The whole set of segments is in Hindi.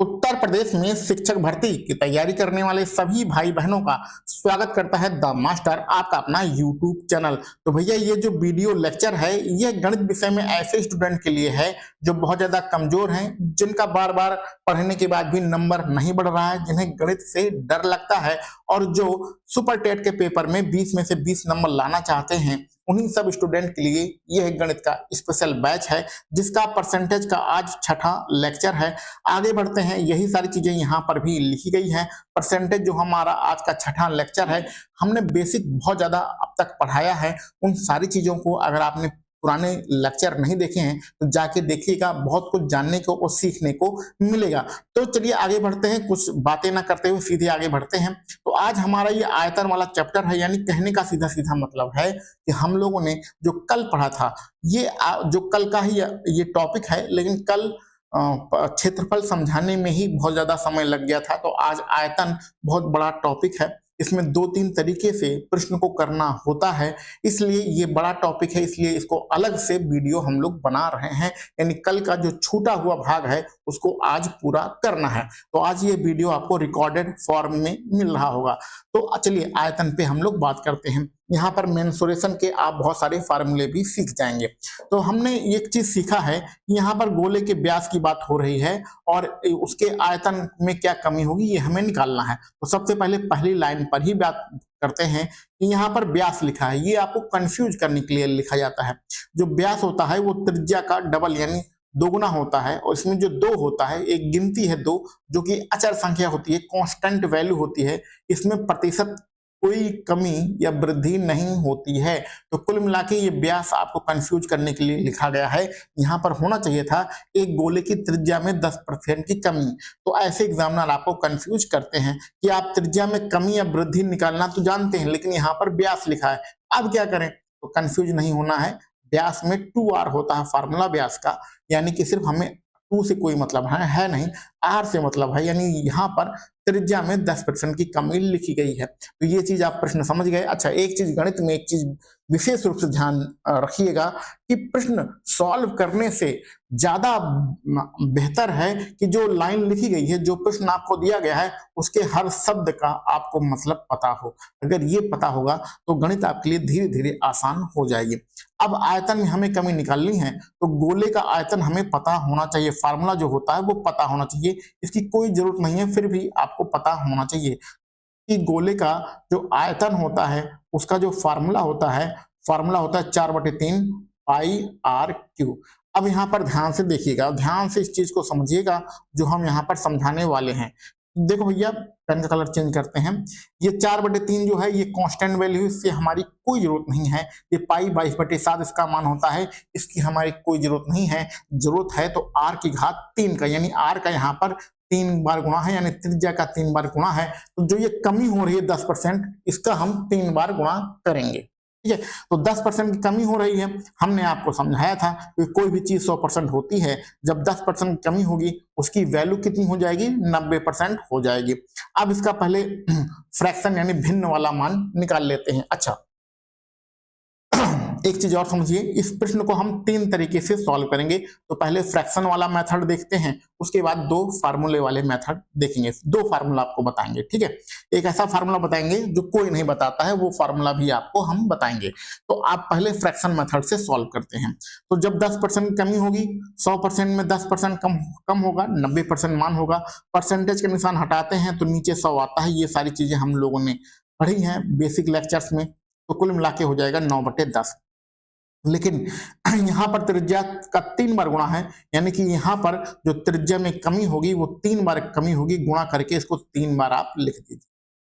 उत्तर प्रदेश में शिक्षक भर्ती की तैयारी करने वाले सभी भाई बहनों का स्वागत करता है द मास्टर, आपका अपना यूट्यूब चैनल। तो भैया ये जो वीडियो लेक्चर है ये गणित विषय में ऐसे स्टूडेंट के लिए है जो बहुत ज्यादा कमजोर हैं, जिनका बार बार पढ़ने के बाद भी नंबर नहीं बढ़ रहा है, जिन्हें गणित से डर लगता है और जो सुपर टेट के पेपर में 20 में से 20 नंबर लाना चाहते हैं, उन्हीं सब स्टूडेंट के लिए यह गणित का स्पेशल बैच है जिसका परसेंटेज का आज छठा लेक्चर है। आगे बढ़ते हैं, यही सारी चीजें यहाँ पर भी लिखी गई हैं। परसेंटेज जो हमारा आज का छठा लेक्चर है, हमने बेसिक बहुत ज्यादा अब तक पढ़ाया है। उन सारी चीजों को अगर आपने पुराने लेक्चर नहीं देखे हैं तो जाके देखिएगा, बहुत कुछ जानने को और सीखने को मिलेगा। तो चलिए आगे बढ़ते हैं, कुछ बातें ना करते हुए सीधे आगे बढ़ते हैं। तो आज हमारा ये आयतन वाला चैप्टर है, यानी कहने का सीधा सीधा मतलब है कि हम लोगों ने जो कल पढ़ा था ये जो कल का ही ये टॉपिक है, लेकिन कल क्षेत्रफल समझाने में ही बहुत ज्यादा समय लग गया था। तो आज आयतन बहुत बड़ा टॉपिक है, इसमें 2-3 तरीके से प्रश्न को करना होता है, इसलिए ये बड़ा टॉपिक है, इसलिए इसको अलग से वीडियो हम लोग बना रहे हैं। यानी कल का जो छूटा हुआ भाग है उसको आज पूरा करना है। तो आज ये वीडियो आपको रिकॉर्डेड फॉर्म में मिल रहा होगा। तो चलिए आयतन पे हम लोग बात करते हैं। यहाँ पर मेंसुरेशन के आप बहुत सारे फार्मूले भी सीख जाएंगे। तो हमने एक चीज सीखा है, यहाँ पर गोले के व्यास की बात हो रही है और उसके आयतन में क्या कमी होगी ये हमें निकालना है। तो सबसे पहले पहली लाइन पर ही बात करते हैं कि यहाँ पर व्यास लिखा है, ये आपको कंफ्यूज करने के लिए लिखा जाता है। जो व्यास होता है वो त्रिज्या का डबल यानी दोगुना होता है, और इसमें जो 2 होता है, एक गिनती है 2 जो कि अचर संख्या होती है, कांस्टेंट वैल्यू होती है, इसमें प्रतिशत कोई कमी या वृद्धि नहीं होती है। तो कुल मिला के ये व्यास आपको कंफ्यूज करने के लिए लिखा गया है। यहाँ पर होना चाहिए था एक गोले की त्रिज्या में 10% की कमी। तो ऐसे एग्जामिनर आपको कंफ्यूज करते हैं कि आप त्रिज्या में कमी या वृद्धि निकालना तो जानते हैं, लेकिन यहाँ पर व्यास लिखा है, अब क्या करें? तो कंफ्यूज नहीं होना है। व्यास में 2r होता है फार्मूला व्यास का, यानी कि सिर्फ हमें 2 से कोई मतलब है नहीं, r से मतलब है, यानी यहाँ पर त्रिज्या में 10% की कमी लिखी गई है। तो ये चीज आप प्रश्न समझ गए। अच्छा, एक चीज गणित में एक चीज विशेष रूप से ध्यान रखिएगा कि प्रश्न सॉल्व करने से ज्यादा बेहतर है कि जो लाइन लिखी गई है, जो प्रश्न आपको दिया गया है, उसके हर शब्द का आपको मतलब पता हो। अगर ये पता होगा तो गणित आपके लिए धीरे धीरे आसान हो जाएगी। अब आयतन में हमें कमी निकालनी है, तो गोले का आयतन हमें पता होना चाहिए, फार्मूला जो होता है वो पता होना चाहिए। इसकी कोई जरूरत नहीं है, फिर भी आपको पता होना चाहिए कि गोले का जो आयतन होता है उसका जो फार्मूला होता है 4/3 पाई r क्यूब। अब यहाँ पर ध्यान से देखिएगा, ध्यान से इस चीज को समझिएगा जो हम यहाँ पर समझाने वाले हैं। देखो भैया, पेन का कलर चेंज करते हैं। ये 4/3 जो है ये कांस्टेंट वैल्यू, इससे हमारी कोई जरूरत नहीं है। ये पाई 22/7 इसका मान होता है, इसकी हमारी कोई जरूरत नहीं है। जरूरत है तो r की घात 3 का, यानी r का यहाँ पर 3 बार गुणा है, यानी त्रिज्या का 3 बार गुणा है। तो जो ये कमी हो रही है 10%, इसका हम 3 बार गुणा करेंगे। ठीक है, तो 10% की कमी हो रही है। हमने आपको समझाया था कि कोई भी चीज 100% होती है, जब 10% कमी होगी उसकी वैल्यू कितनी हो जाएगी? 90% हो जाएगी। अब इसका पहले फ्रैक्शन यानी भिन्न वाला मान निकाल लेते हैं। अच्छा, एक चीज और समझिए, इस प्रश्न को हम 3 तरीके से सॉल्व करेंगे। तो पहले फ्रैक्शन वाला मेथड देखते हैं, उसके बाद 2 फार्मूले वाले मेथड देखेंगे। 2 फार्मूला आपको बताएंगे। ठीक है, एक ऐसा फार्मूला बताएंगे जो कोई नहीं बताता है, वो फार्मूला भी आपको हम बताएंगे। तो आप पहले फ्रैक्शन मेथड से सॉल्व करते हैं। तो जब 10% की कमी होगी, 100% में 10% कम होगा, 90% मान होगा। परसेंटेज का निशान हटाते हैं तो नीचे 100 आता है। ये सारी चीजें हम लोगों ने पढ़ी हैं बेसिक लेक्चर्स में। तो कुल मिला के हो जाएगा 9/10। लेकिन यहाँ पर त्रिज्या का 3 बार गुणा है, यानी कि यहाँ पर जो त्रिज्या में कमी होगी वो 3 बार कमी होगी, गुणा करके इसको 3 बार आप लिख दीजिए।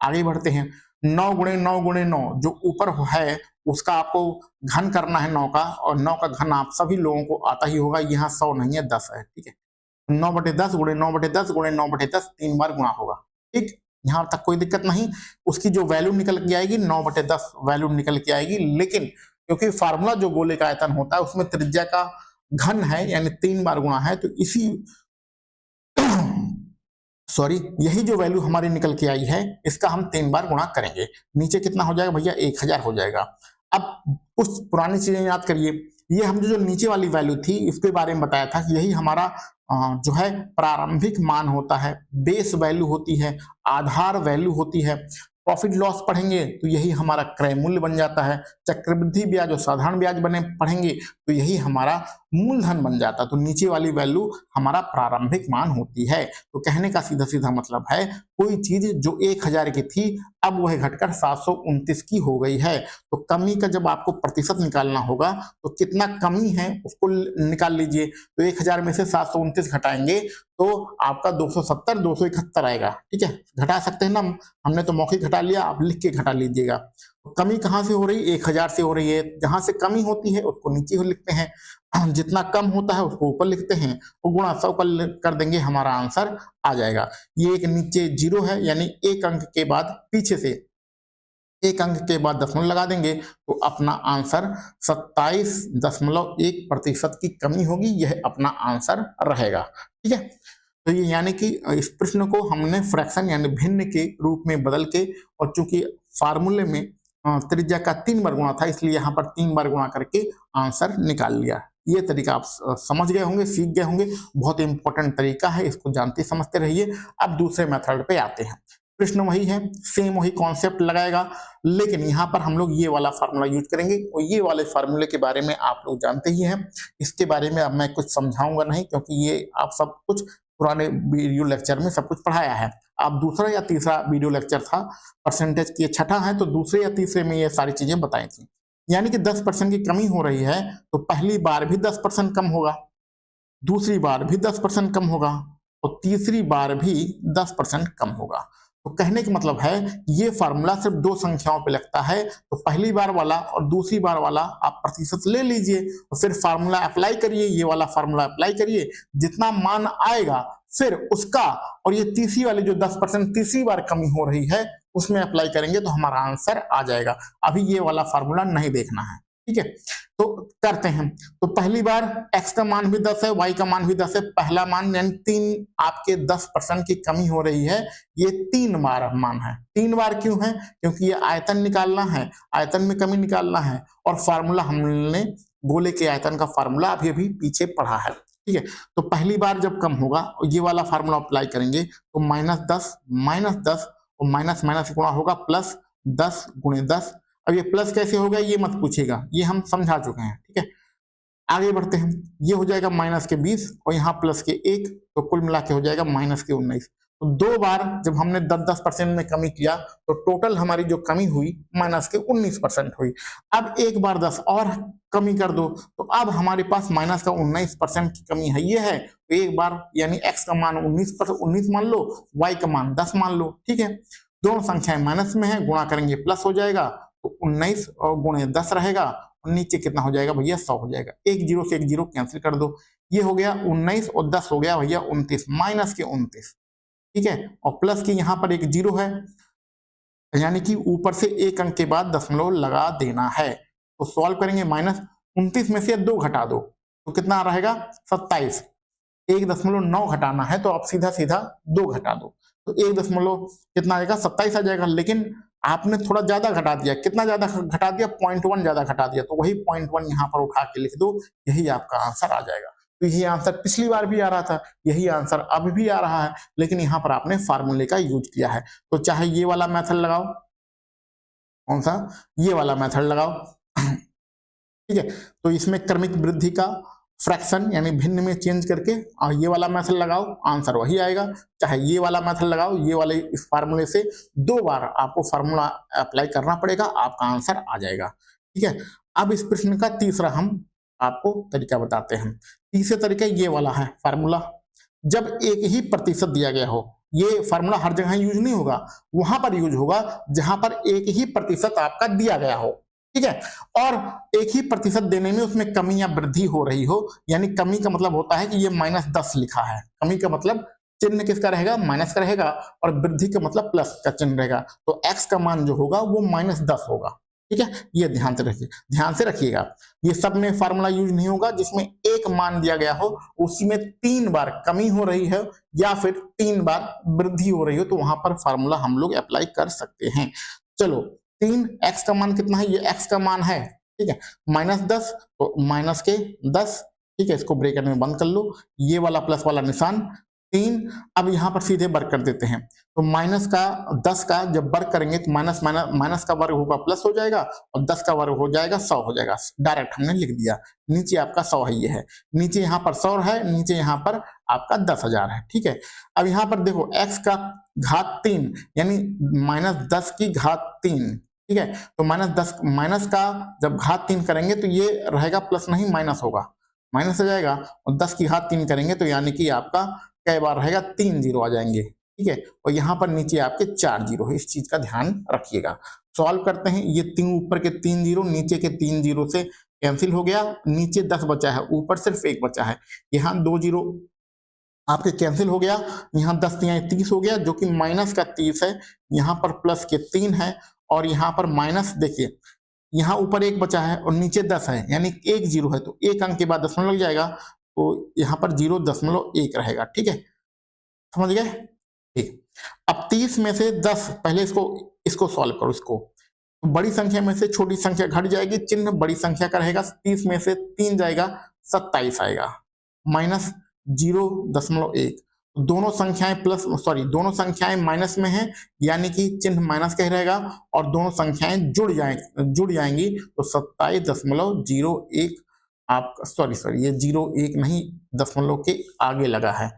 आगे बढ़ते हैं, 9 × 9 × 9 जो ऊपर है उसका आपको घन करना है 9 का, और 9 का घन आप सभी लोगों को आता ही होगा। यहाँ 100 नहीं है, 10 है। ठीक है, 9/10 × 9/10 × 9/10 3 बार गुणा होगा। ठीक, यहाँ तक कोई दिक्कत नहीं। उसकी जो वैल्यू निकल के आएगी 9/10 वैल्यू निकल के आएगी, लेकिन क्योंकि फार्मूला जो गोले का आयतन होता है उसमें त्रिज्या का घन है, यानी 3 बार गुणा है, तो इसी सॉरी यही जो वैल्यू हमारी निकल के आई है इसका हम 3 बार गुणा करेंगे। नीचे कितना हो जाएगा भैया? 1000 हो जाएगा। अब कुछ पुरानी चीजें याद करिए। ये हम जो नीचे वाली वैल्यू थी इसके बारे में बताया था कि यही हमारा जो है प्रारंभिक मान होता है, बेस वैल्यू होती है, आधार वैल्यू होती है। प्रॉफिट लॉस पढ़ेंगे तो यही हमारा क्रय मूल्य बन जाता है। चक्रवृद्धि ब्याज और साधारण ब्याज बने पढ़ेंगे तो यही हमारा मूलधन बन जाता है। तो नीचे वाली वैल्यू हमारा प्रारंभिक मान होती है। तो कहने का सीधा सीधा मतलब है कोई चीज जो 1000 की थी अब वह घटकर 729 की हो गई है। तो कमी का जब आपको प्रतिशत निकालना होगा तो कितना कमी है उसको निकाल लीजिए। तो 1000 में से 729 घटाएंगे तो आपका 270 271 आएगा। ठीक है, घटा सकते हैं ना, हमने तो मौखिक घटा लिया, आप लिख के घटा लीजिएगा। तो कमी कहां से हो रही है? 1000 से हो रही है। जहां से कमी होती है उसको नीचे लिखते हैं, जितना कम होता है उसको ऊपर लिखते हैं, वो गुणा 100 कर देंगे, हमारा आंसर आ जाएगा। ये एक नीचे 0 है, यानी एक अंक के बाद पीछे से एक अंक के बाद दशमलव लगा देंगे तो अपना आंसर 27.1% की कमी होगी। यह अपना आंसर रहेगा। ठीक है, तो ये यानी कि इस प्रश्न को हमने फ्रैक्शन यानी भिन्न के रूप में बदल के, और चूंकि फार्मूले में त्रिज्या का 3 बार गुणा था इसलिए यहाँ पर 3 बार गुणा करके आंसर निकाल लिया। ये तरीका आप समझ गए होंगे, सीख गए होंगे, बहुत इंपॉर्टेंट तरीका है, इसको जानते समझते रहिए। अब दूसरे मेथड पे आते हैं। प्रश्न वही है, सेम वही कॉन्सेप्ट लगाएगा, लेकिन यहाँ पर हम लोग ये वाला फार्मूला यूज करेंगे। और ये वाले फार्मूले के बारे में आप लोग जानते ही हैं, इसके बारे में अब मैं कुछ समझाऊंगा नहीं, क्योंकि ये आप सब कुछ पुराने वीडियो लेक्चर में सब कुछ पढ़ाया है। आप दूसरा या तीसरा वीडियो लेक्चर था, परसेंटेज की छठा है, तो दूसरे या तीसरे में ये सारी चीजें बताई थी। यानी कि 10% की कमी हो रही है तो पहली बार भी 10% कम होगा, दूसरी बार भी 10% कम होगा और तीसरी बार भी 10% कम होगा। तो कहने का मतलब है ये फार्मूला सिर्फ 2 संख्याओं पे लगता है। तो पहली बार वाला और दूसरी बार वाला आप प्रतिशत ले लीजिए और फिर फार्मूला अप्लाई करिए, ये वाला फार्मूला अप्लाई करिए, जितना मान आएगा फिर उसका, और ये तीसरी वाली जो 10% तीसरी बार कमी हो रही है उसमें अप्लाई करेंगे तो हमारा आंसर आ जाएगा। अभी ये वाला फार्मूला नहीं देखना है। ठीक है, तो करते हैं। तो पहली बार x का मान भी 10 है, y का मान भी 10 है। पहला मान यानी 3 आपके 10% की कमी हो रही है, ये 3 बार मान है। 3 बार क्यों है? क्योंकि ये आयतन निकालना है, आयतन में कमी निकालना है, और फार्मूला हमने गोले के आयतन का फार्मूला अभी अभी पीछे पढ़ा है। ठीक है, तो पहली बार जब कम होगा और ये वाला फार्मूला अप्लाई करेंगे तो -10 और माइनस माइनस गुणा होगा प्लस 10 गुणे 10। अब ये प्लस कैसे होगा ये मत पूछेगा, ये हम समझा चुके हैं। ठीक है, आगे बढ़ते हैं। ये हो जाएगा -20 और यहाँ +1, तो कुल मिला के हो जाएगा -19। तो 2 बार जब हमने 10% में कमी किया तो टोटल हमारी जो कमी हुई -19% हुई। अब एक बार 10 और कमी कर दो तो अब हमारे पास -19% की कमी है। ये है तो एक बार यानी x का मान 19 मान लो, y का मान 10 मान लो। ठीक है, दोनों संख्याएं माइनस में है, गुणा करेंगे प्लस हो जाएगा, तो 19 और गुणे 10 रहेगा, और नीचे कितना हो जाएगा भैया 100 हो जाएगा। एक 0 से एक 0 कैंसिल कर दो, ये हो गया 19 और 10 हो गया भैया 29, -29। ठीक है, और प्लस की यहाँ पर एक 0 है, यानी कि ऊपर से एक अंक के बाद दशमलव लगा देना है। तो सॉल्व करेंगे, -29 में से 2 घटा दो तो कितना रहेगा 27। 1.9 घटाना है तो आप सीधा सीधा 2 घटा दो तो 1. कितना आएगा 27 आ जाएगा। लेकिन आपने थोड़ा ज्यादा घटा दिया, कितना ज्यादा घटा दिया 0.1 ज्यादा घटा दिया, तो वही 0.1 यहाँ पर उठा के लिख दो, यही आपका आंसर आ जाएगा। तो यही आंसर पिछली बार भी आ रहा था, यही आंसर अब भी आ रहा है, लेकिन यहाँ पर आपने फार्मूले का यूज किया है। तो चाहे ये वाला मेथड लगाओ, कौन सा, ये वाला मेथड लगाओ। ठीक है, तो इसमें क्रमिक वृद्धि का फ्रैक्शन यानी भिन्न में चेंज करके और ये वाला मेथड लगाओ, आंसर वही आएगा। चाहे ये वाला मेथड लगाओ, ये वाले इस फार्मूले से 2 बार आपको फार्मूला अप्लाई करना पड़ेगा, आपका आंसर आ जाएगा। ठीक है, अब इस प्रश्न का तीसरा हम आपको तरीका बताते हैं। तीसरा तरीका ये वाला है फार्मूला, जब एक ही प्रतिशत दिया गया हो। ये फार्मूला हर जगह यूज नहीं होगा, वहां पर यूज होगा जहां पर एक ही प्रतिशत आपका दिया गया हो। ठीक है, और एक ही प्रतिशत देने में उसमें कमी या वृद्धि हो रही हो, यानी कमी का मतलब होता है कि ये -10 लिखा है, कमी का मतलब चिन्ह किसका रहेगा, माइनस का रहेगा, और वृद्धि का मतलब प्लस का चिन्ह रहेगा, तो x का मान जो होगा वो -10 होगा। ठीक है, ये ध्यान से रखिएगा। ये सब में फार्मूला यूज नहीं होगा जिसमें एक मान दिया गया हो, उसमें 3 बार कमी हो रही है या फिर 3 बार वृद्धि हो रही हो, तो वहां पर फार्मूला हम लोग अप्लाई कर सकते हैं। चलो, 3 x का मान कितना है, ये x का मान है। ठीक है, -10 तो माइनस के 10 ठीक है, इसको ब्रेकेट में बंद कर लो, ये वाला प्लस वाला निशान 3। अब यहाँ पर सीधे वर्ग कर देते हैं, तो माइनस का 10 का जब वर्ग करेंगे तो माइनस का वर्ग होगा प्लस हो जाएगा और 10 का वर्ग हो जाएगा 100 हो जाएगा। डायरेक्ट हमने लिख दिया, नीचे आपका 100 है, ये है नीचे, यहाँ पर 100 है, नीचे यहाँ पर आपका 10,000 है। ठीक है, अब यहाँ पर देखो x का घात 3 यानी -10 की घात 3। ठीक है, तो माइनस का जब घात 3 करेंगे तो ये रहेगा प्लस नहीं माइनस होगा, माइनस हो जाएगा, और 10 की घात 3 करेंगे तो यानी कि आपका कई बार रहेगा 3 जीरो आ जाएंगे। ठीक है, और यहाँ पर नीचे आपके 4 जीरो है, इस चीज का ध्यान रखिएगा। सॉल्व करते हैं, ये 3 ऊपर के 3 जीरो नीचे के 3 जीरो से कैंसिल हो गया, नीचे 10 बचा है, ऊपर सिर्फ 1 बचा है, यहाँ 2 जीरो आपके कैंसिल हो गया, यहाँ 10 30 हो गया जो कि माइनस का 30 है, यहाँ पर प्लस के 3 है और यहाँ पर माइनस, देखिए यहाँ ऊपर 1 बचा है और नीचे 10 है, यानी 1 जीरो है, तो 1 अंक के बाद दशमलव लग जाएगा, तो यहाँ पर 0.1 रहेगा। ठीक है, समझ गए? ठीक, अब 30 में से 10, पहले इसको सॉल्व करो, इसको तो बड़ी संख्या में से छोटी संख्या घट जाएगी, चिन्ह बड़ी संख्या का रहेगा, 30 में से 3 जाएगा 27 आएगा, माइनस 0.1, दोनों संख्याएं माइनस में हैं, यानी कि चिन्ह माइनस का ही रहेगा और दोनों संख्याएं जुड़ जाएंगी, तो 27.01 आपका, सॉरी ये 01 नहीं, दशमलव के आगे लगा है,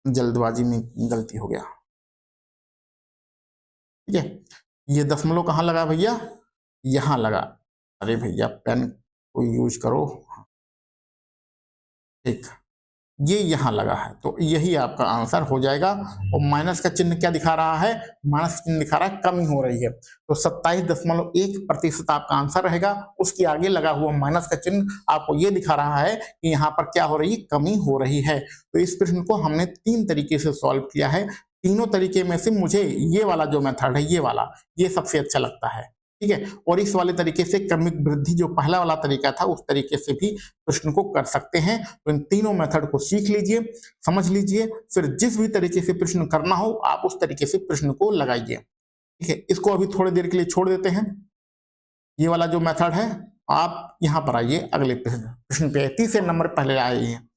जल्दबाजी में गलती हो गया। ठीक है, ये दशमलव कहाँ लगा भैया, यहां लगा, अरे भैया पेन को यूज करो। ठीक, ये यहां लगा है, तो यही आपका आंसर हो जाएगा। और माइनस का चिन्ह क्या दिखा रहा है, माइनस चिन्ह दिखा रहा है कमी हो रही है, तो 27.1% आपका आंसर रहेगा। उसके आगे लगा हुआ माइनस का चिन्ह आपको ये दिखा रहा है कि यहाँ पर क्या हो रही है, कमी हो रही है। तो इस प्रश्न को हमने 3 तरीके से सॉल्व किया है, तीनों तरीके में से मुझे ये वाला जो मेथड है, ये सबसे अच्छा लगता है। ठीक है, और इस वाले तरीके से क्रमिक वृद्धि जो पहला वाला तरीका था, उस तरीके से भी प्रश्न को कर सकते हैं। तो इन तीनों मेथड को सीख लीजिए, समझ लीजिए, फिर जिस भी तरीके से प्रश्न करना हो आप उस तरीके से प्रश्न को लगाइए। ठीक है, इसको अभी थोड़ी देर के लिए छोड़ देते हैं। ये वाला जो मेथड है, आप यहाँ पर आइए, अगले प्रश्न पे, तीसरे नंबर पहले आए हैं।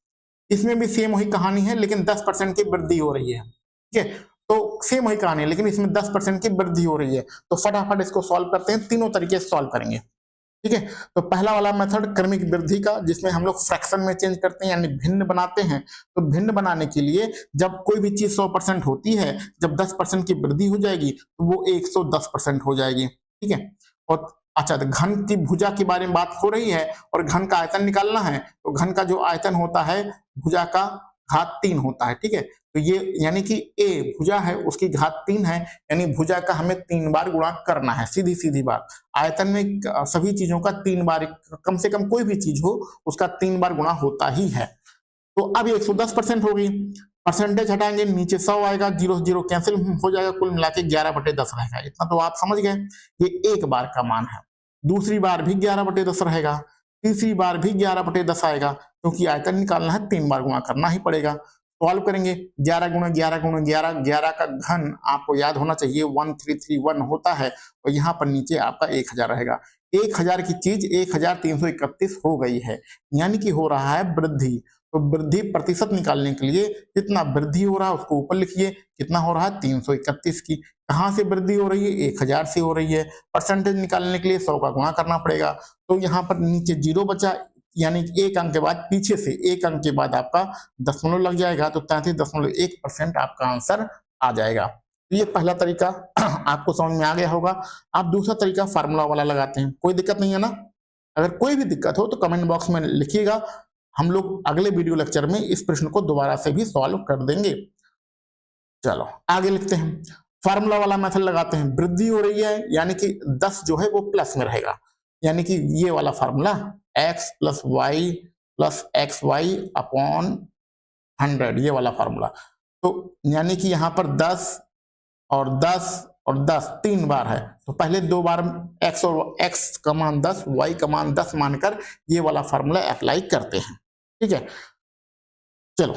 इसमें भी सेम वही कहानी है, लेकिन 10% की वृद्धि हो रही है। ठीक है, तो सेम वही कहानी है, लेकिन इसमें 10% की वृद्धि हो रही है। तो फटाफट इसको सॉल्व करते हैं, तीनों तरीके से सॉल्व करेंगे। ठीक है, तो पहला वाला मेथड क्रमिक वृद्धि का, जिसमें हम लोग फ्रैक्शन में चेंज करते हैं, यानी भिन्न बनाते हैं। तो भिन्न बनाने के लिए जब कोई भी चीज 100% होती है, जब 10% की वृद्धि हो जाएगी तो वो 110% हो जाएगी। ठीक है, और अच्छा, तो घन की भुजा के बारे में बात हो रही है और घन का आयतन निकालना है, तो घन का जो आयतन होता है भुजा का घात 3 होता है। ठीक है, तो ये यानी कि ए भुजा है, उसकी घात 3 है, यानी भुजा का हमें 3 बार गुणा करना है, सीधी सीधी बात। आयतन में सभी चीजों का 3 बार, कम से कम कोई भी चीज हो उसका 3 बार गुणा होता ही है। तो अब 110% होगी, परसेंटेज हटाएंगे, नीचे 100 आएगा, 0 0 कैंसिल हो जाएगा, कुल मिला के 11/10 रहेगा। इतना तो आप समझ गए, ये एक बार का मान है। दूसरी बार भी 11/10 रहेगा, तीसरी बार भी 11/10 आएगा, क्योंकि आयतन निकालना है, 3 बार गुणा करना ही पड़ेगा। सॉल्व करेंगे, 11 गुणा 11 गुणा 11, 11 का घन आपको याद होना चाहिए 1331 होता है, और यहाँ पर नीचे आपका 1000 रहेगा। 1000 की चीज 1331 हो गई है, यानी कि हो रहा है वृद्धि। तो वृद्धि प्रतिशत निकालने के लिए कितना वृद्धि हो रहा है उसको ऊपर लिखिए, कितना हो रहा है 331 की। कहाँ से वृद्धि हो रही है, 1000 से हो रही है। परसेंटेज निकालने के लिए 100 का गुणा करना पड़ेगा, तो यहाँ पर नीचे 0 बचा, यानी कि 1 अंक के बाद पीछे से 1 अंक के बाद आपका दशमलव लग जाएगा, तो 33.1% आपका आंसर आ जाएगा। तो ये पहला तरीका आपको समझ में आ गया होगा। आप दूसरा तरीका फार्मूला वाला लगाते हैं, कोई दिक्कत नहीं है ना? अगर कोई भी दिक्कत हो तो कमेंट बॉक्स में लिखिएगा, हम लोग अगले वीडियो लेक्चर में इस प्रश्न को दोबारा से भी सॉल्व कर देंगे। चलो आगे लिखते हैं, फार्मूला वाला मेथड लगाते हैं। वृद्धि हो रही है, यानी कि 10 जो है वो प्लस में रहेगा, यानी कि ये वाला formula x + y + xy upon 100, ये वाला फार्मूला। तो यानी कि यहाँ पर 10 और 10 और 10 3 बार है, तो पहले 2 बार x का मान 10, y का मान 10 मानकर ये वाला फार्मूला अप्लाई करते हैं। ठीक है, चलो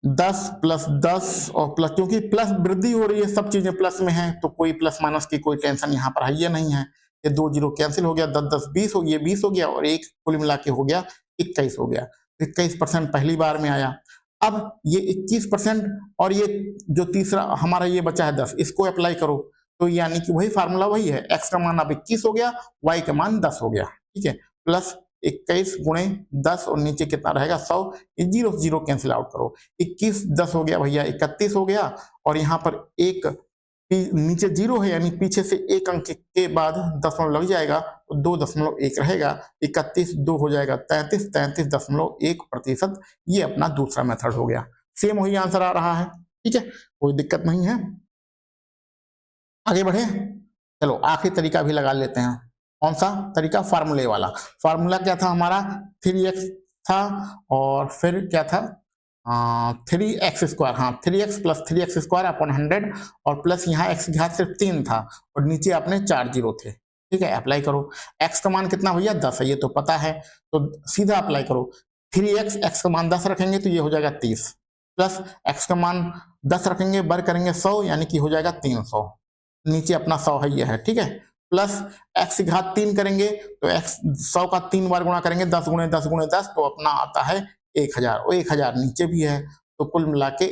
10 + 10 और प्लस, क्योंकि प्लस वृद्धि हो रही है, सब चीजें प्लस में हैं, तो कोई प्लस माइनस की कोई टेंशन यहाँ पर है नहीं है। ये 2 0 कैंसिल हो गया, 10 10 20 हो गया, 20 हो गया, और एक कुल मिला के हो गया 21 हो गया। 21% पहली बार में आया। अब ये 21% और ये जो तीसरा हमारा ये बचा है 10, इसको अप्लाई करो तो यानी कि वही फार्मूला वही है, x का मान अब 21 हो गया, y का मान 10 हो गया, ठीक है, प्लस 21 गुणे 10 और नीचे कितना रहेगा 100, ये जीरो जीरो कैंसिल आउट करो, 21 10 हो गया भैया 31 हो गया, और यहाँ पर एक नीचे जीरो है यानी पीछे से एक अंक के बाद दशमलव लग जाएगा तो 2.1 रहेगा, 31 2 हो जाएगा 33, 33.1%। ये अपना दूसरा मेथड हो गया, सेम वही आंसर आ रहा है, ठीक है, कोई दिक्कत नहीं है। आगे बढ़े, चलो आखिरी तरीका भी लगा लेते हैं। कौन सा तरीका? फार्मूले वाला। फार्मूला क्या था हमारा? 3x था और फिर क्या था 3x², हाँ 3x प्लस 3x² अपॉन 100 और प्लस यहाँ x की घात सिर्फ 3 था और नीचे अपने 4 जीरो थे, ठीक है, अप्लाई करो। x का मान कितना भैया 10 है, ये तो पता है, तो सीधा अप्लाई करो। 3x, x का मान 10 रखेंगे तो ये हो जाएगा 30, प्लस x का मान 10 रखेंगे बर करेंगे 100 यानी कि हो जाएगा 300, नीचे अपना 100 है ये है, ठीक है, प्लस x की घात 3 करेंगे तो x 100 का 3 बार गुणा करेंगे 10 गुणे 10 गुणे 10 तो अपना आता है 1000, और 1000 नीचे भी है तो कुल मिला के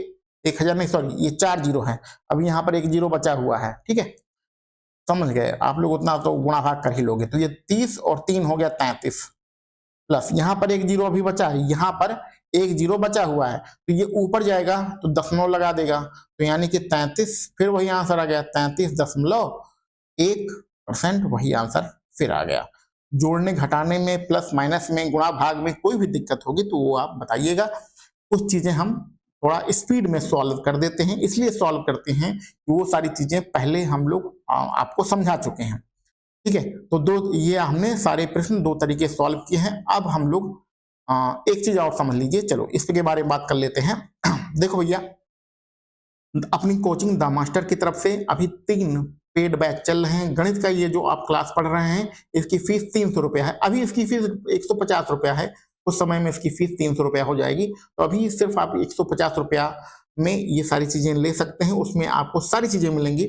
1000 नहीं सॉरी ये 4 जीरो है, अभी यहाँ पर एक जीरो बचा हुआ है, ठीक है, समझ गए आप लोग, उतना तो गुणा भाग कर ही लोगे, तो ये 30 और 3 हो गया 33, प्लस यहाँ पर एक जीरो अभी बचा है, यहाँ पर एक जीरो बचा हुआ है तो ये ऊपर जाएगा तो दशमलव लगा देगा तो यानी कि 33, फिर वही आंसर आ गया 33.1%, वही आंसर फिर आ गया। जोड़ने घटाने में प्लस माइनस में गुणा भाग में कोई भी दिक्कत होगी तो वो आप बताइएगा। कुछ चीजें हम थोड़ा स्पीड में सॉल्व कर देते हैं, इसलिए सॉल्व करते हैं कि वो सारी चीजें पहले हम लोग आपको समझा चुके हैं, ठीक है। तो ये हमने सारे प्रश्न 2 तरीके सॉल्व किए हैं। अब हम लोग एक चीज और समझ लीजिए, चलो इसके बारे में बात कर लेते हैं। देखो भैया, अपनी कोचिंग द मास्टर की तरफ से अभी 3 पेड बैच चल रहे हैं। गणित का ये जो आप क्लास पढ़ रहे हैं इसकी फीस 300 रुपया है, अभी इसकी फीस 150 रुपया है, कुछ समय में इसकी फीस 300 रुपया हो जाएगी, तो अभी सिर्फ आप 150 रुपया में ये सारी चीजें ले सकते हैं। उसमें आपको सारी चीजें मिलेंगी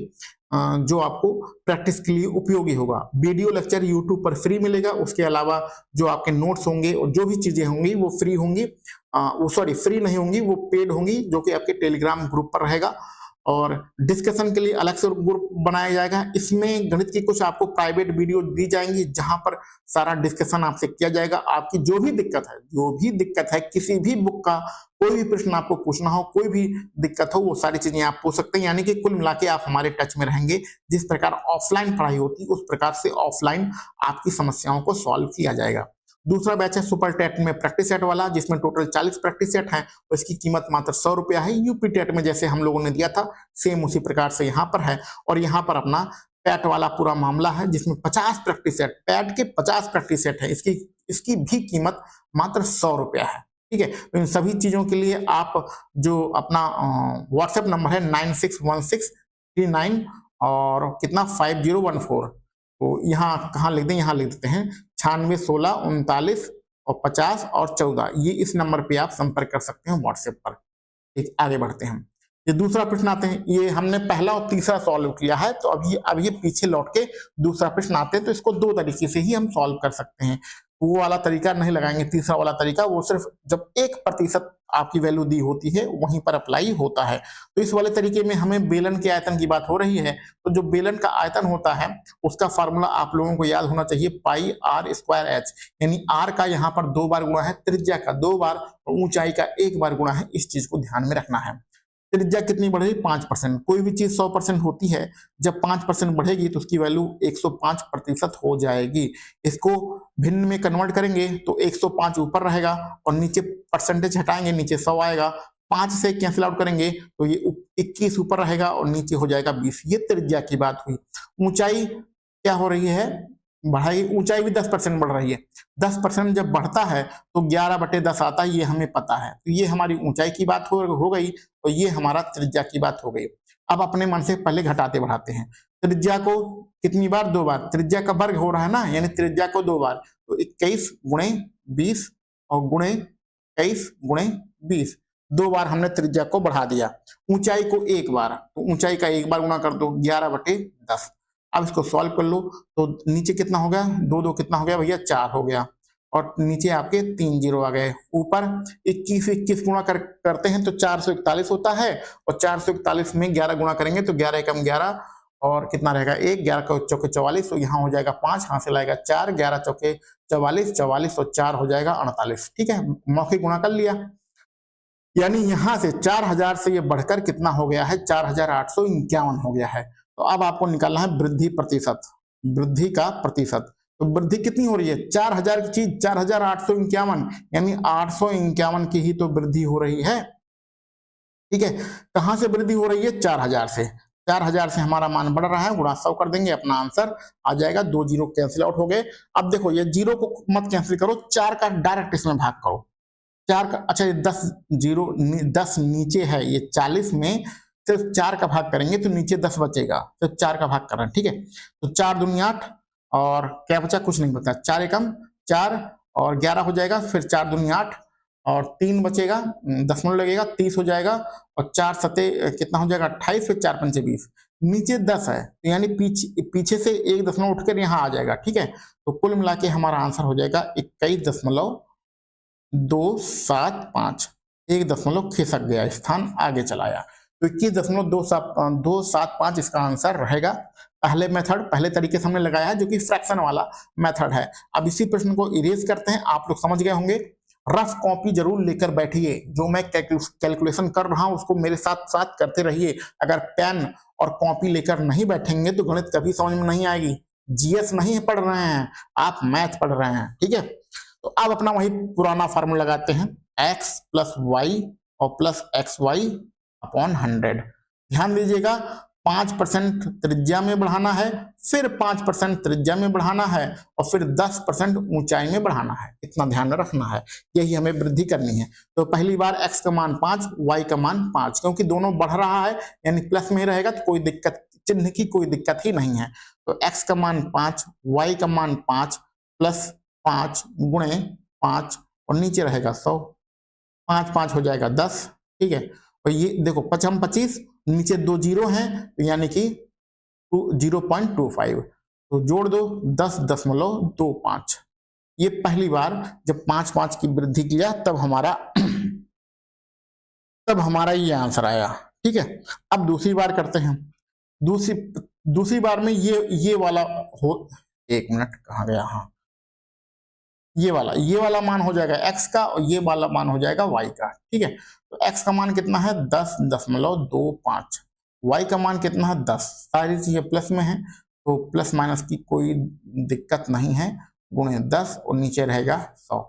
जो आपको प्रैक्टिस के लिए उपयोगी होगा। वीडियो लेक्चर यूट्यूब पर फ्री मिलेगा, उसके अलावा जो आपके नोट्स होंगे और जो भी चीजें होंगी वो फ्री होंगी, वो सॉरी फ्री नहीं होंगी, वो पेड होंगी, जो कि आपके टेलीग्राम ग्रुप पर रहेगा। और डिस्कशन के लिए अलग से ग्रुप बनाया जाएगा, इसमें गणित की कुछ आपको प्राइवेट वीडियो दी जाएंगी जहां पर सारा डिस्कशन आपसे किया जाएगा। आपकी जो भी दिक्कत है किसी भी बुक का कोई भी प्रश्न आपको पूछना हो, कोई भी दिक्कत हो, वो सारी चीजें आप पूछ सकते हैं, यानी कि कुल मिला के आप हमारे टच में रहेंगे। जिस प्रकार ऑफलाइन पढ़ाई होती है उस प्रकार से ऑफलाइन आपकी समस्याओं को सॉल्व किया जाएगा। दूसरा बैच है सुपर टेट में प्रैक्टिस सेट वाला, जिसमें टोटल 40 प्रैक्टिस सेट हैं और इसकी कीमत मात्र 100 रुपया है। यूपी टेट में जैसे हम लोगों ने दिया था सेम उसी प्रकार से यहाँ पर है, और यहाँ पर अपना पैट वाला पूरा मामला है जिसमें 50 प्रैक्टिस सेट, पैट के 50 प्रैक्टिस सेट है, इसकी भी कीमत मात्र 100 रुपया है, ठीक है। तो इन सभी चीजों के लिए आप जो अपना व्हाट्सएप नंबर है 961639 और कितना 5014, तो यहाँ कहाँ लिख दें, यहाँ लिख देते हैं 96 16 39 और 50 और 14, ये इस नंबर पे आप संपर्क कर सकते हैं व्हाट्सएप पर। ठीक, आगे बढ़ते हैं। ये दूसरा प्रश्न आते हैं, ये हमने पहला और तीसरा सॉल्व किया है, तो अब ये पीछे लौट के दूसरा प्रश्न आते हैं, तो इसको 2 तरीके से ही हम सॉल्व कर सकते हैं। वो वाला तरीका नहीं लगाएंगे, तीसरा वाला तरीका वो सिर्फ जब 1% आपकी वैल्यू दी होती है वहीं पर अप्लाई होता है। तो इस वाले तरीके में हमें बेलन के आयतन की बात हो रही है, तो जो बेलन का आयतन होता है उसका फार्मूला आप लोगों को याद होना चाहिए, पाई r स्क्वायर h, यानी r का यहाँ पर 2 बार गुणा है, त्रिज्या का 2 बार और ऊंचाई का 1 बार गुणा है। इस चीज को ध्यान में रखना है। त्रिज्या कितनी बढ़ेगी? 5%। कोई भी चीज 100% होती है, जब 5% बढ़ेगी तो उसकी वैल्यू 105% हो जाएगी। इसको भिन्न में कन्वर्ट करेंगे तो 105 ऊपर रहेगा और नीचे परसेंटेज हटाएंगे, नीचे 100 आएगा। 5 से कैंसिल आउट करेंगे तो ये 21 ऊपर रहेगा और नीचे हो जाएगा 20। ये त्रिज्या की बात हुई। ऊंचाई क्या हो रही है? बढ़ाई, ऊंचाई भी 10% बढ़ रही है। 10% जब बढ़ता है तो 11/10 आता है, ये हमें पता है। तो ये हमारी ऊंचाई की बात हो गई और ये हमारा त्रिज्या की बात हो गई। अब अपने मन से पहले घटाते बढ़ाते हैं। त्रिज्या को कितनी बार? 2 बार। त्रिज्या का वर्ग हो रहा है ना, यानी त्रिज्या को 2 बार, तो 21 गुणे 20 और गुणे 21 गुणे 20, 2 बार हमने त्रिज्या को बढ़ा दिया। ऊंचाई को 1 बार, तो ऊंचाई का 1 बार गुणा कर दो, 11/10। अब इसको सॉल्व कर लो तो नीचे कितना हो गया? 2 2 कितना हो गया भैया? 4 हो गया। और नीचे आपके 3 जीरो आ गए। ऊपर 21 21 गुणा करते हैं तो 441 होता है, और 441 में 11 गुणा करेंगे तो 11 एकम 11 और कितना रहेगा 1, 11 चौके 44, तो यहाँ हो जाएगा 5, हासिल आएगा 4, 11 चौके 44, 44 और 4 हो जाएगा 48। ठीक है, मौखिक गुणा कर लिया, यानी यहां से 4000 से ये बढ़कर कितना हो गया है 4851 हो गया है। तो अब आपको निकालना है वृद्धि प्रतिशत, वृद्धि का प्रतिशत। तो वृद्धि कितनी हो रही है, 4000 की चीज 4851, यानी 851 की ही तो वृद्धि हो रही है। ठीक है, कहां से वृद्धि हो रही है, 4000 से। 4000 से हमारा मान बढ़ रहा है, गुणा 100 कर देंगे, अपना आंसर आ जाएगा। 2 जीरो कैंसिल आउट हो गए। अब देखो ये जीरो को मत कैंसिल करो, 4 का डायरेक्ट इसमें भाग करो। 4 का, अच्छा ये 10 जीरो 10 नीचे है, ये 40 में सिर्फ 4 का भाग करेंगे तो नीचे 10 बचेगा, सिर्फ 4 का भाग करना। ठीक है, तो 4 दूनी 8 और क्या बचा, कुछ नहीं बचा, 4 एकम 4 और 11 हो जाएगा, फिर 4 दूनी 8 और 3 बचेगा, दशमलव लगेगा, 30 हो जाएगा, और 4 सते कितना हो जाएगा 28, फिर 4 पंचे 20, नीचे 10 है, तो यानी पीछे से 1 दशमलव उठकर यहाँ आ जाएगा। ठीक है, तो कुल मिला के हमारा आंसर हो जाएगा 21.275, 1 दशमलव खिसक गया, स्थान आगे चलाया, तो 21.275 इसका आंसर रहेगा। पहले मेथड, पहले तरीके से हमने लगाया है जो कि फ्रैक्शन वाला मेथड है। अब इसी प्रश्न को इरेज करते हैं, आप लोग समझ गए होंगे। रफ कॉपी जरूर लेकर बैठिए, जो मैं कैलकुलेशन कर रहा हूं उसको मेरे साथ साथ करते रहिए। अगर पेन और कॉपी लेकर नहीं बैठेंगे तो गणित कभी समझ में नहीं आएगी। जीएस नहीं पढ़ रहे हैं आप, मैथ पढ़ रहे हैं। ठीक है, तो अब अपना वही पुराना फार्मूला लगाते हैं, x प्लस वाई और प्लस एक्स वाई अपॉन 100। ध्यान दीजिएगा, 5% त्रिज्या में बढ़ाना है, फिर 5% त्रिज्या में बढ़ाना है, और फिर 10% ऊंचाई में बढ़ाना है। इतना ध्यान रखना है, यही हमें वृद्धि करनी है। तो पहली बार x का मान 5, y का मान 5, क्योंकि दोनों बढ़ रहा है यानी प्लस में ही रहेगा, तो कोई दिक्कत, चिन्ह की कोई दिक्कत ही नहीं है। तो x का मान 5, y का मान 5 प्लस 5 गुणे 5 और नीचे रहेगा 100, 5 5 हो जाएगा 10। ठीक है, और ये देखो 5 25, नीचे 2 जीरो हैं, तो यानी कि 0.25, तो जोड़ दो 10.25। ये पहली बार जब 5 5 की वृद्धि किया तब हमारा ये आंसर आया। ठीक है, अब दूसरी बार करते हैं। दूसरी बार में ये वाला हो, 1 मिनट कहाँ गया, हाँ ये वाला मान हो जाएगा x का, और ये वाला मान हो जाएगा y का। ठीक है, तो x का मान कितना है 10.25, y का मान कितना है 10, सारी चीजें प्लस में है तो प्लस माइनस की कोई दिक्कत नहीं है, गुणे 10 और नीचे रहेगा 100।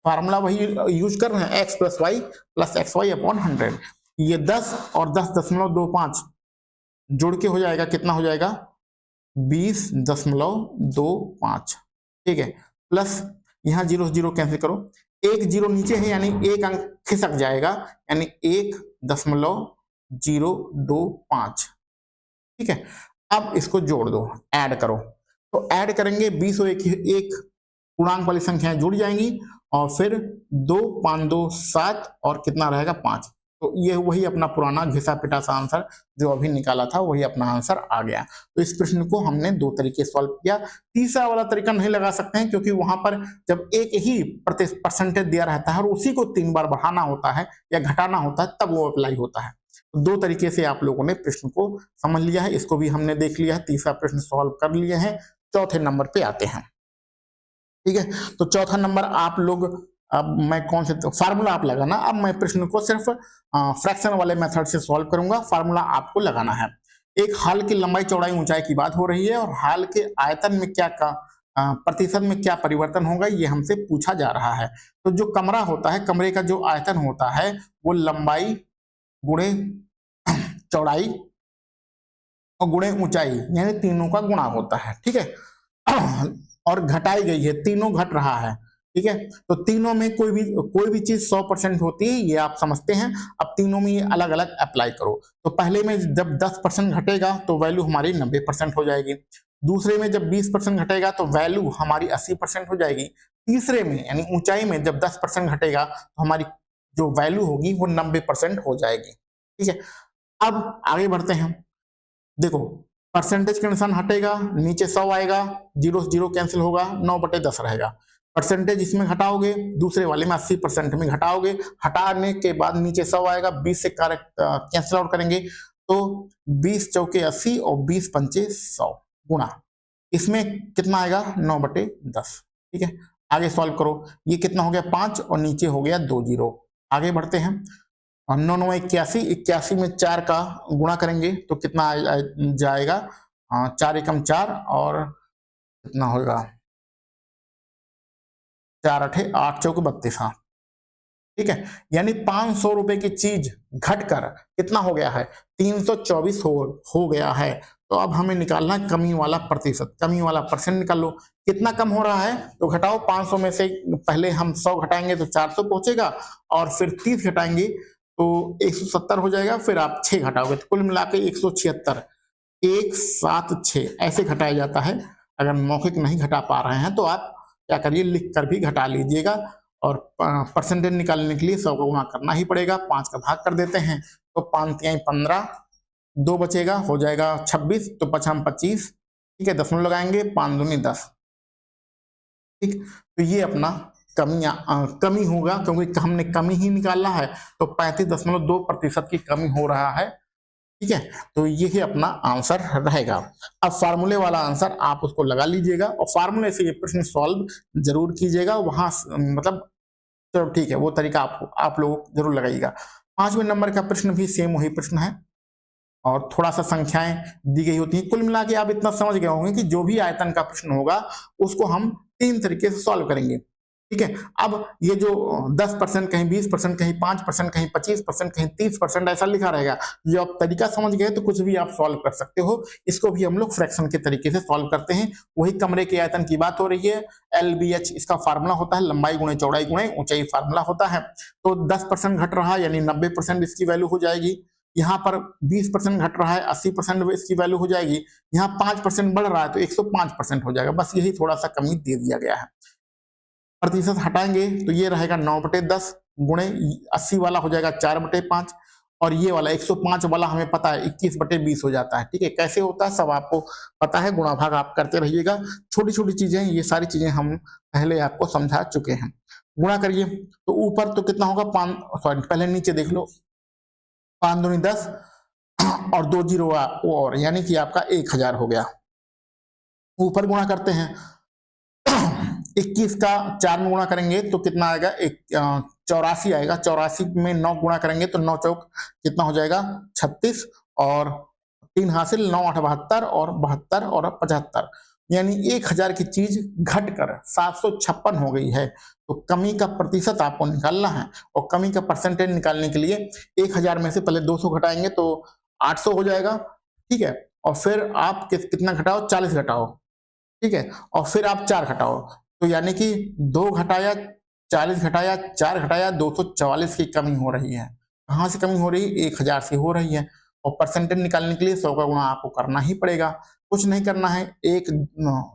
फार्मूला वही यूज कर रहे हैं, x plus Y plus X Y upon 100। ये 10 और 10.25 जोड़ के हो जाएगा, कितना हो जाएगा 20.25। ठीक है, प्लस यहाँ 0 0 कैंसिल करो, 1 जीरो नीचे है यानी 1 अंक खिसक जाएगा, यानी 1.025। ठीक है, अब इसको जोड़ दो, ऐड करो, तो ऐड करेंगे 20 और 1 पूर्णांक वाली संख्याएं जुड़ जाएंगी, और फिर 2 5 2 7 और कितना रहेगा 5। तो ये वही अपना पुराना घिसा पिटा सा आंसर जो अभी निकाला था, वही अपना आंसर आ गया। तो इस प्रश्न को हमने 2 तरीके सॉल्व किया। तीसरा वाला तरीका नहीं लगा सकते हैं, क्योंकि वहां पर जब एक ही परसेंटेज दिया रहता है और उसी को 3 बार बढ़ाना होता है या घटाना होता है, तब वो अप्लाई होता है। तो 2 तरीके से आप लोगों ने प्रश्न को समझ लिया है, इसको भी हमने देख लिया है, तीसरा प्रश्न सॉल्व कर लिए हैं। चौथे नंबर पे आते हैं। ठीक है, तो चौथा नंबर आप लोग, अब मैं कौन से फार्मूला आप लगाना, अब मैं प्रश्न को सिर्फ फ्रैक्शन वाले मेथड से सॉल्व करूंगा। फार्मूला आपको लगाना है, एक हाल की लंबाई चौड़ाई ऊंचाई की बात हो रही है, और हाल के आयतन में क्या प्रतिशत में क्या परिवर्तन होगा ये हमसे पूछा जा रहा है। तो जो कमरा होता है, कमरे का जो आयतन होता है वो लंबाई गुणे चौड़ाई और गुणे ऊंचाई यानी तीनों का गुणा होता है। ठीक है, और घटाई गई है, तीनों घट रहा है। ठीक है, तो तीनों में कोई भी चीज 100% होती है, ये आप समझते हैं। अब तीनों में ये अलग अलग अप्लाई करो। तो पहले में जब 10% घटेगा तो वैल्यू हमारी 90% हो जाएगी। दूसरे में जब 20% घटेगा तो वैल्यू हमारी 80% हो जाएगी। तीसरे में यानी ऊंचाई में जब 10% घटेगा तो हमारी जो वैल्यू होगी वो 90% हो जाएगी। ठीक है, अब आगे बढ़ते हैं। देखो परसेंटेज का निशान हटेगा, नीचे 100 आएगा, 0 0 कैंसिल होगा, 9/10 रहेगा। परसेंटेज इसमें घटाओगे, दूसरे वाले में 80% में घटाओगे, हटाने के बाद नीचे 100 आएगा, 20 से कैंसिल आउट करेंगे तो 20 चौके 80 और 20 पंचे 100 गुणा, इसमें कितना आएगा 9/10। ठीक है, आगे सॉल्व करो, ये कितना हो गया 5 और नीचे हो गया 2 जीरो। आगे बढ़ते हैं, 9 9 81, 81 में 4 का गुणा करेंगे तो कितना जाएगा 4 एकम 4 और कितना होगा 4 8 8 चौके 32। हाँ ठीक है, यानी 500 रुपए की चीज घटकर कितना हो गया है 324 हो गया है। तो अब हमें निकालना है कमी वाला प्रतिशत, कमी वाला परसेंट निकाल लो, कितना कम हो रहा है तो घटाओ। 500 में से पहले हम 100 घटाएंगे तो 400 पहुंचेगा और फिर 30 घटाएंगे तो 170 हो जाएगा, फिर आप 6 घटाओगे तो कुल मिला के 176, 176 ऐसे घटाया जाता है। अगर मौखिक नहीं घटा पा रहे हैं तो आप क्या करिए, लिख कर भी घटा लीजिएगा। और परसेंटेज निकालने के लिए 100 का गुणा करना ही पड़ेगा, 5 का भाग कर देते हैं तो 5 तिहाई 15, 2 बचेगा हो जाएगा 26, तो 5 25। ठीक है, दशमलव लगाएंगे, 5 दूनी 10। ठीक, तो ये अपना कमी होगा, क्योंकि हमने कमी ही निकालना है तो 35.2% की कमी हो रहा है। ठीक है, तो ये ही अपना आंसर रहेगा। अब फार्मूले वाला आंसर आप उसको लगा लीजिएगा और फार्मूले से ये प्रश्न सॉल्व जरूर कीजिएगा, वहां मतलब चलो ठीक है, वो तरीका आप लोग जरूर लगाइएगा। 5वें नंबर का प्रश्न भी सेम वही प्रश्न है और थोड़ा सा संख्याएं दी गई होती है। कुल मिला के आप इतना समझ गए होंगे कि जो भी आयतन का प्रश्न होगा उसको हम 3 तरीके से सॉल्व करेंगे। ठीक है, अब ये जो 10%, कहीं 20%, कहीं 5%, कहीं 25%, कहीं 30% ऐसा लिखा रहेगा, ये आप तरीका समझ गए तो कुछ भी आप सॉल्व कर सकते हो। इसको भी हम लोग फ्रैक्शन के तरीके से सॉल्व करते हैं। वही कमरे के आयतन की बात हो रही है, LBH इसका फार्मूला होता है, लंबाई गुणे चौड़ाई गुणे ऊंचाई फार्मूला होता है। तो 10% घट रहा है यानी 90% इसकी वैल्यू हो जाएगी। यहाँ पर 20% घट रहा है, 80% इसकी वैल्यु हो जाएगी। यहाँ 5% बढ़ रहा है तो 105% हो जाएगा। बस यही थोड़ा सा कमी दे दिया गया है। प्रतिशत हटाएंगे तो ये रहेगा 9/10 गुणे 80 वाला हो जाएगा 4/5 और ये वाला 105 वाला हमें पता है 21/20 हो जाता है। ठीक है, कैसे होता है सब आपको पता है, गुणा भाग आप करते रहिएगा। छोटी छोटी चीजें, ये सारी चीजें हम पहले आपको समझा चुके हैं। गुणा करिए तो ऊपर तो कितना होगा 5, पहले नीचे देख लो, 5 दूनी 10 और 2 जीरो और यानी कि आपका 1000 हो गया। ऊपर गुणा करते हैं 21 का 4 में गुणा करेंगे तो कितना आएगा 84 आएगा। 84 में 9 गुणा करेंगे तो 9 चौक कितना हो जाएगा 36 और 3 हासिल 9 8 72 और 72 और 75, यानी 1000 की चीज घटकर 756 हो गई है। तो कमी का प्रतिशत आपको निकालना है और कमी का परसेंटेज निकालने के लिए 1000 में से पहले 200 घटाएंगे तो 800 हो जाएगा। ठीक है, और फिर आप कितना घटाओ 40 घटाओ। ठीक है, और फिर आप 4 घटाओ तो यानी कि 2 घटाया 40 घटाया 4 घटाया 244 की कमी हो रही है। कहां से कमी हो रही है 1000 से हो रही है। और परसेंटेज निकालने के लिए 100 का गुणा आपको करना ही पड़ेगा, कुछ नहीं करना है। एक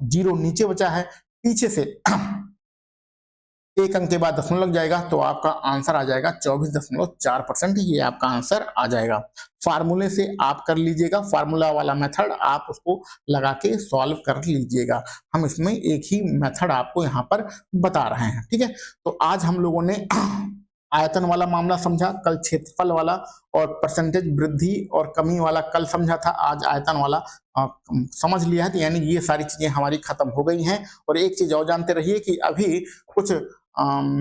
जीरो नीचे बचा है, पीछे से 1 अंक के बाद दशमलव लग जाएगा तो आपका आंसर आ जाएगा 24.4%। ये आपका आंसर आ जाएगा। फार्मूले से आप कर लीजिएगा, फार्मूला वाला मेथड आप उसको लगा के सॉल्व कर लीजिएगा। हम इसमें एक ही मेथड आपको यहाँ पर बता रहे हैं। ठीक है, तो आज हम लोगों ने आयतन वाला मामला समझा, कल क्षेत्रफल वाला और परसेंटेज वृद्धि और कमी वाला कल समझा था, आज आयतन वाला समझ लिया है। तो यानी ये सारी चीजें हमारी खत्म हो गई हैं। और एक चीज और जानते रहिए कि अभी कुछ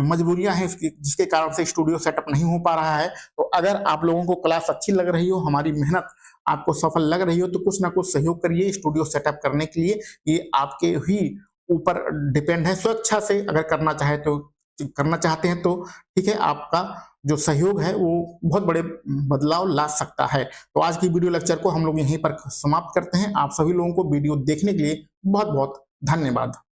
मजबूरियां हैं जिसके कारण से स्टूडियो सेटअप नहीं हो पा रहा है। तो अगर आप लोगों को क्लास अच्छी लग रही हो, हमारी मेहनत आपको सफल लग रही हो, तो कुछ ना कुछ सहयोग करिए स्टूडियो सेटअप करने के लिए। ये आपके ही ऊपर डिपेंड है, स्वेच्छा से अगर करना चाहते हैं तो ठीक है, आपका जो सहयोग है वो बहुत बड़े बदलाव ला सकता है। तो आज की वीडियो लेक्चर को हम लोग यहीं पर समाप्त करते हैं। आप सभी लोगों को वीडियो देखने के लिए बहुत बहुत धन्यवाद।